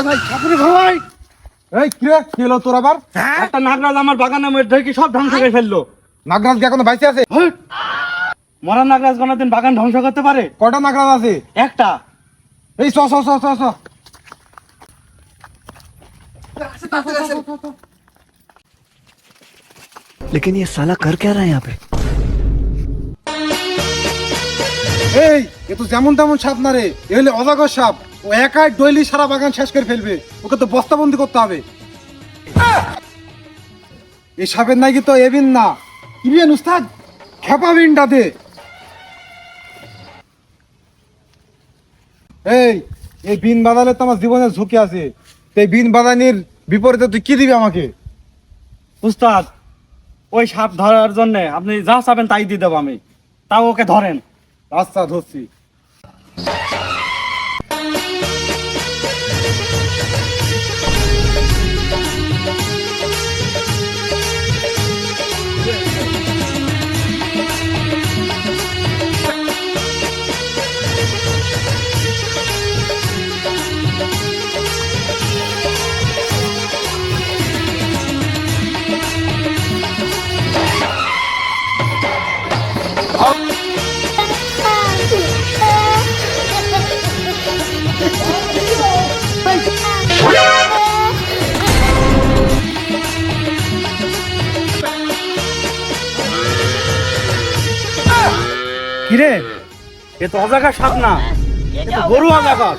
ভাই সাপুরে ভাই এই কি রে কি হলো তোর আবার? একটা নাগরাজ আমার বাগানের মধ্যে কি সব ধ্বংস করে ফেললো। নাগরাজ কি এখনো বাইসে আছে? হেই, মরা নাগরাজ কোনোদিন বাগান ধ্বংস করতে পারে? কটা নাগরাজ আছে? একটা। এই চ চ চ চ চ लेकिन ये साला कर क्या रहा है यहाँ पे? এই এ তো যেমন তেমন সাপ না রে, এ হলে অজাগর সাপ। ও একাই ডইলি সারা বাগান শেষ করে ফেলবে, ওকে তো বস্তাবন্দি করতে হবে। এই সাপের নাকি তো এবিন না, ইবিন উস্তাদ খেপা বিনটা দে। এই বিন বাদালে তো আমার জীবনের ঝুঁকি আছে, তো এই বিন বাদানির বিপরীতে তুই কি দিবি আমাকে? উস্তাদ, ওই সাপ ধরার জন্য আপনি যা চাবেন তাই দিয়ে দেবো আমি, তাও ওকে ধরেন। আচ্ছা ধরছি। কিরে, এ তো অজাগা সাপ না, এ তো গরু অজাগা।